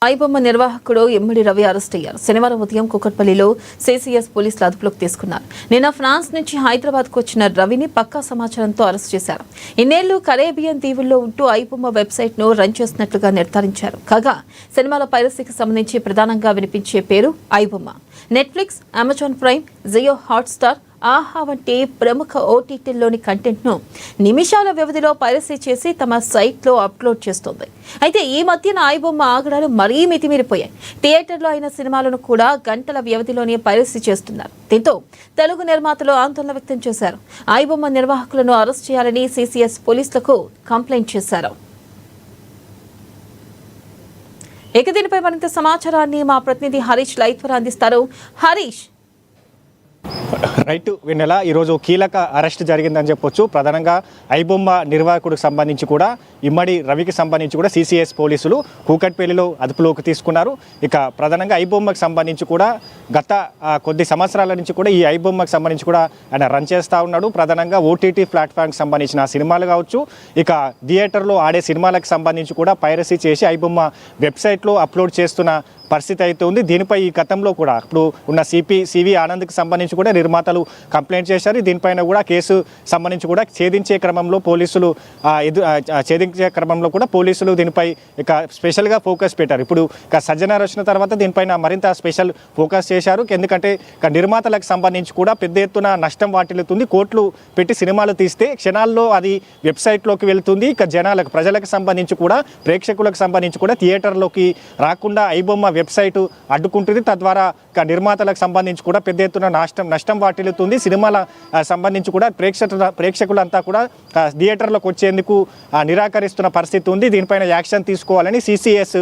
ఐబొమ్మ నిర్వాహకుడు ఎమ్మిడి రవి అరెస్ట్ అయ్యారు. శనివారం ఉదయం కూకట్పల్లిలో సిసిఎస్ పోలీసులు అదుపులోకి తీసుకున్నారు. నిన్న ఫ్రాన్స్ నుంచి హైదరాబాద్కు వచ్చిన రవిని పక్కా సమాచారంతో అరెస్ట్ చేశారు. ఇన్నేళ్లు కరేబియన్ దీవుల్లో ఉంటూ ఐబొమ్మ వెబ్సైట్ను రన్ చేస్తున్నట్లుగా నిర్ధారించారు. కాగా సినిమాల పైరసీకి సంబంధించి ప్రధానంగా వినిపించే పేరు iBomma. Netflix, Amazon Prime, Jio Hotstar, Aha వంటి ప్రముఖ ఓటీటీల్లోని కంటెంట్ను నిమిషాల వ్యవధిలో పైరసీ చేసి తమ సైట్లో అప్లోడ్ చేస్తోంది. అయితే ఈ మధ్యన ఐబొమ్మ ఆగడాలు మరీ మితిమీరిపోయాయి. థియేటర్లో అయిన సినిమాలను కూడా గంటల వ్యవధిలోనే పైరసీ చేస్తున్నారు. దీంతో తెలుగు నిర్మాతలు ఆందోళన వ్యక్తం చేశారు. ఐబొమ్మ నిర్వాహకులను అరెస్ట్ చేయాలని సిసిఎస్ పోలీసులకు కంప్లైంట్ చేశారు. ఇక దీనిపై మరింత సమాచారాన్ని మా ప్రతినిధి హరీష్ లైవ్ ద్వారా అందిస్తారు. హరీష్, రైట్ వెన్నెల, ఈరోజు కీలక అరెస్ట్ జరిగిందని చెప్పొచ్చు. ప్రధానంగా ఐబొమ్మ నిర్వాహకుడికి సంబంధించి కూడా ఇమ్మడి రవికి సంబంధించి కూడా సిసిఎస్ పోలీసులు కూకట్పల్లిలో అదుపులోకి తీసుకున్నారు. ఇక ప్రధానంగా ఐబొమ్మకి సంబంధించి కూడా గత కొద్ది సంవత్సరాల నుంచి కూడా ఈ ఐబొమ్మకి సంబంధించి కూడా ఆయన రన్ చేస్తూ ఉన్నాడు. ప్రధానంగా ఓటీటీ ప్లాట్ఫామ్కి సంబంధించిన సినిమాలు కావచ్చు, ఇక థియేటర్లో ఆడే సినిమాలకు సంబంధించి కూడా పైరసీ చేసి ఐబొమ్మ వెబ్సైట్లో అప్లోడ్ చేస్తున్న పరిస్థితి అయితే ఉంది. దీనిపై ఈ గతంలో కూడా ఇప్పుడు ఉన్న సివి ఆనంద్కి సంబంధించి కూడా నిర్మాతలు కంప్లైంట్ చేశారు. దీనిపైన కూడా కేసు సంబంధించి కూడా ఛేదించే క్రమంలో పోలీసులు దీనిపై ఇక స్పెషల్గా ఫోకస్ పెట్టారు. ఇప్పుడు ఇక సజ్జనార్ వచ్చిన తర్వాత దీనిపైన మరింత స్పెషల్ ఫోకస్ చేశారు. ఎందుకంటే ఇక నిర్మాతలకు సంబంధించి కూడా పెద్ద ఎత్తున నష్టం వాటిల్లుతుంది. కోట్లు పెట్టి సినిమాలు తీస్తే క్షణాల్లో అది వెబ్సైట్లోకి వెళ్తుంది. ఇక ప్రజలకు సంబంధించి కూడా ప్రేక్షకులకు సంబంధించి కూడా థియేటర్లోకి రాకుండా ఐబొమ్మ వెబ్సైట్ అడ్డుకుంటుంది. తద్వారా నిర్మాతలకు సంబంధించి కూడా పెద్ద ఎత్తున నష్టం వాటిల్లుతుంది. సినిమాల సంబంధించి కూడా ప్రేక్షకులంతా కూడా థియేటర్లకు వచ్చేందుకు నిరాకరిస్తున్న పరిస్థితి ఉంది. దీనిపైన యాక్షన్ తీసుకోవాలని సిసిఎస్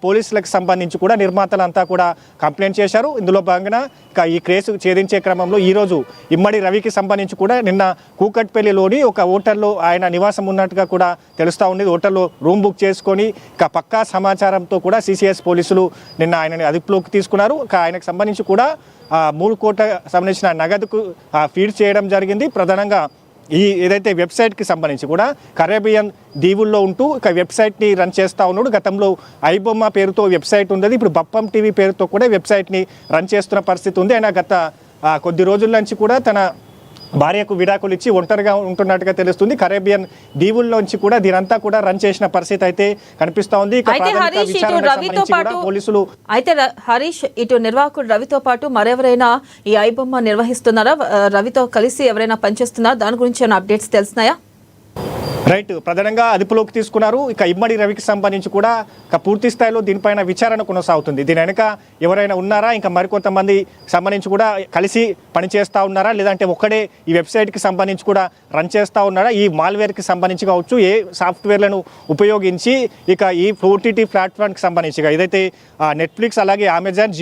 పోలీసులకు సంబంధించి కూడా నిర్మాతలంతా కూడా కంప్లైంట్ చేశారు. ఇందులో భాగంగా ఈ కేసు ఛేదించే క్రమంలో ఈరోజు ఇమ్మడి రవికి సంబంధించి కూడా నిన్న కూకట్పల్లిలోని ఒక హోటల్లో ఆయన నివాసం ఉన్నట్టుగా కూడా తెలుస్తూ ఉండేది. హోటల్లో రూమ్ బుక్ చేసుకొని ఇక పక్కా సమాచారంతో కూడా సిసిఎస్ పోలీసులు నిన్న ఆయనని అదుపులోకి తీసుకున్నారు. ఆయనకు సంబంధించి కూడా 3 కోట్ల సంబంధించిన నగదుకు ఫీడ్ చేయడం జరిగింది. ప్రధానంగా ఈ ఏదైతే వెబ్సైట్కి సంబంధించి కూడా కరేబియన్ దీవుల్లో ఉంటూ ఇక వెబ్సైట్ని రన్ చేస్తూ ఉన్నాడు. గతంలో ఐబొమ్మ పేరుతో వెబ్సైట్ ఉంది. ఇప్పుడు బప్పం టీవీ పేరుతో కూడా వెబ్సైట్ని రన్ చేస్తున్న పరిస్థితి ఉంది. ఆయన గత కొద్ది రోజుల నుంచి కూడా తన భార్యకు విడాకులు ఇచ్చి ఒంటరిగా ఉంటున్నట్టుగా తెలుస్తుంది. కరేబియన్ దీవుల్లోంచి కూడా దీనంతా కూడా రన్ చేసిన పరిస్థితి అయితే కనిపిస్తూ ఉంది. పోలీసులు అయితే హరీష్, ఇటు నిర్వాహకుడు రవితో పాటు మరెవరైనా ఈ ఐబొమ్మ నిర్వహిస్తున్నారా? రవితో కలిసి ఎవరైనా పనిచేస్తున్నారా? దాని గురించి ఏమైనా అప్డేట్స్ తెలిసినాయా? రైట్, ప్రధానంగా అదుపులోకి తీసుకున్నారు. ఇక ఇమ్మడి రవికి సంబంధించి కూడా పూర్తి స్థాయిలో దీనిపైన విచారణ కొనసాగుతుంది. దీని వెనుక ఎవరైనా ఉన్నారా, ఇంకా మరికొంతమంది సంబంధించి కూడా కలిసి పనిచేస్తూ ఉన్నారా, లేదంటే ఒక్కడే ఈ వెబ్సైట్కి సంబంధించి కూడా రన్ చేస్తూ ఉన్నారా, ఈ మాల్వేర్కి సంబంధించి కావచ్చు, ఏ సాఫ్ట్వేర్లను ఉపయోగించి ఇక ఈ ఓటీటీ ప్లాట్ఫామ్కి సంబంధించి ఏదైతే నెట్ఫ్లిక్స్, అలాగే అమెజాన్,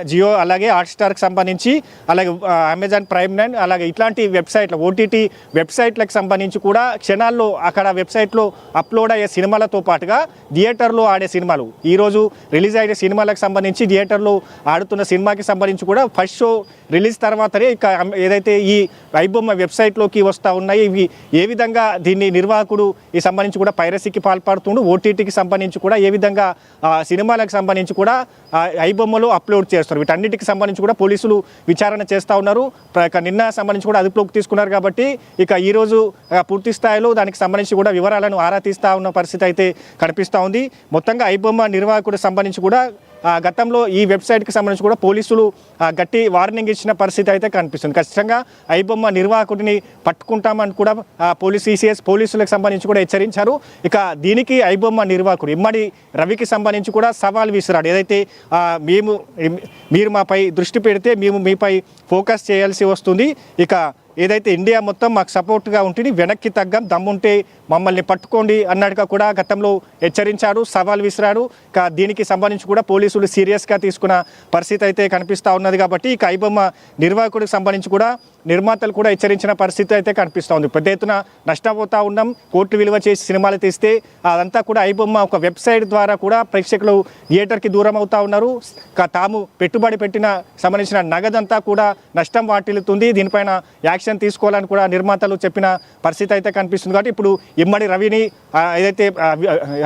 జియో అలాగే హాట్స్టార్కి సంబంధించి, అలాగే అమెజాన్ ప్రైమ్ 9, అలాగే ఇట్లాంటి వెబ్సైట్లు ఓటీటీ వెబ్సైట్లకు సంబంధించి కూడా క్షణాల్లో అక్కడ వెబ్సైట్లో అప్లోడ్ అయ్యే సినిమాలతో పాటుగా థియేటర్లో ఆడే సినిమాలు, ఈరోజు రిలీజ్ అయ్యే సినిమాలకు సంబంధించి థియేటర్లో ఆడుతున్న సినిమాకి సంబంధించి కూడా ఫస్ట్ షో రిలీజ్ తర్వాతనే ఇక ఏదైతే ఈ ఐబొమ్మ వెబ్సైట్లోకి వస్తూ ఉన్నాయి, ఇవి ఏ విధంగా దీన్ని నిర్వాహకుడు ఈ సంబంధించి కూడా పైరసీకి పాల్పడుతుండు, ఓటీటీకి సంబంధించి కూడా ఏ విధంగా సినిమాలకు సంబంధించి కూడా ఐబొమ్మలో అప్లోడ్ చేస్తారు. వీటన్నిటికి సంబంధించి కూడా పోలీసులు విచారణ చేస్తూ ఉన్నారు. నిన్న సంబంధించి కూడా అదుపులోకి తీసుకున్నారు. కాబట్టి ఇక ఈరోజు పూర్తి స్థాయిలో దానికి సంబంధించి కూడా వివరాలను ఆరా తీస్తూ ఉన్న పరిస్థితి అయితే కనిపిస్తూ ఉంది. మొత్తంగా ఐబొమ్మ నిర్వాహకుడికి సంబంధించి కూడా గతంలో ఈ వెబ్సైట్కి సంబంధించి కూడా పోలీసులు గట్టి వార్నింగ్ ఇచ్చిన పరిస్థితి అయితే కనిపిస్తుంది. ఖచ్చితంగా ఐబొమ్మ నిర్వాహకుడిని పట్టుకుంటామని కూడా సిసిఎస్ పోలీసులకు సంబంధించి కూడా హెచ్చరించారు. ఇక దీనికి ఐబొమ్మ నిర్వాహకుడు ఇమ్మడి రవికి సంబంధించి కూడా సవాల్ విసిరాడు. ఏదైతే మీరు మాపై దృష్టి పెడితే మేము మీపై ఫోకస్ చేయాల్సి వస్తుంది, ఇక ఏదైతే ఇండియా మొత్తం మాకు సపోర్ట్గా ఉంటుంది, వెనక్కి తగ్గం, దమ్ముంటే మమ్మల్ని పట్టుకోండి అన్నట్టుగా కూడా గతంలో హెచ్చరించాడు, సవాల్ విసిరాడు. దీనికి సంబంధించి కూడా పోలీసులు సీరియస్గా తీసుకున్న పరిస్థితి అయితే కనిపిస్తూ ఉన్నది. కాబట్టి ఇక ఐబొమ్మ నిర్వాహకుడికి సంబంధించి కూడా నిర్మాతలు కూడా హెచ్చరించిన పరిస్థితి అయితే కనిపిస్తూ ఉంది. పెద్ద ఎత్తున నష్టపోతూ ఉన్నాం, కోట్లు విలువ చేసి సినిమాలు తీస్తే అదంతా కూడా ఐబొమ్మ ఒక వెబ్సైట్ ద్వారా కూడా ప్రేక్షకులు థియేటర్కి దూరం అవుతూ ఉన్నారు. తాము పెట్టుబడి పెట్టిన సంబంధించిన నగదంతా కూడా నష్టం వాటిల్లుతుంది, దీనిపైన యాక్షన్ తీసుకోవాలని కూడా నిర్మాతలు చెప్పిన పరిస్థితి అయితే కనిపిస్తుంది. కాబట్టి ఇప్పుడు ఇమ్మడి రవిని ఏదైతే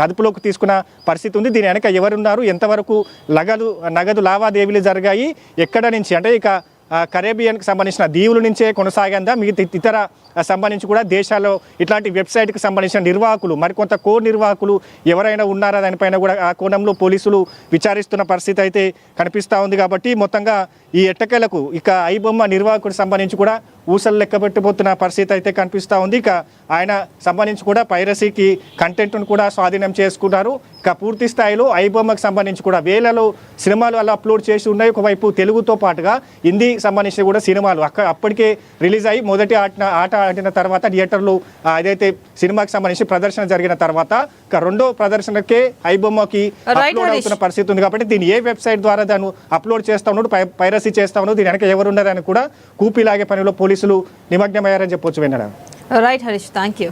అదుపులోకి తీసుకున్న పరిస్థితి ఉంది, దీని వెనక ఎవరున్నారు, ఎంతవరకు నగదు లావాదేవీలు జరిగాయి, ఎక్కడ నుంచి అంటే ఇక కరేబియన్కి సంబంధించిన దీవుల నుంచే కొనసాగిందా, మిగతా ఇతర సంబంధించి కూడా దేశాల్లో ఇట్లాంటి వెబ్సైట్కి సంబంధించిన నిర్వాహకులు మరికొంత నిర్వాహకులు ఎవరైనా ఉన్నారా దానిపైన కూడా ఆ కోణంలో పోలీసులు విచారిస్తున్న పరిస్థితి అయితే కనిపిస్తూ ఉంది. కాబట్టి మొత్తంగా ఈ ఎట్టకేలకు ఇక ఐబొమ్మ నిర్వాహకుడికి సంబంధించి కూడా ఊసలు లెక్క పెట్టబోతున్న పరిస్థితి అయితే కనిపిస్తూ ఉంది. ఇక ఆయన సంబంధించి కూడా పైరసీకి కంటెంట్ను కూడా స్వాధీనం చేసుకున్నారు. ఇక పూర్తి స్థాయిలో ఐబొమ్మకి సంబంధించి కూడా వేలలో సినిమాలు అలా అప్లోడ్ చేసి ఉన్నాయి. ఒకవైపు తెలుగుతో పాటుగా హిందీ సంబంధించిన కూడా సినిమాలు అప్పటికే రిలీజ్ అయ్యి మొదటి ఆట ఆడిన తర్వాత థియేటర్లు ఏదైతే సినిమాకి సంబంధించి ప్రదర్శన జరిగిన తర్వాత ఇక రెండో ప్రదర్శనకే ఐబొమ్మకి అప్లోడ్ అవుతున్న పరిస్థితి ఉంది. కాబట్టి దీన్ని ఏ వెబ్సైట్ ద్వారా దాన్ని అప్లోడ్ చేస్తా ఉన్నాడు, పైరసీ చేస్తా ఉన్నాడు, దీని వెనక ఎవరున్నారని కూడా కూపిలాగే పనిలో పోలీసులు నిమగ్నమయ్యారని చెప్పొచ్చు. వినడం రైట్ హరీష్, థ్యాంక్ యూ.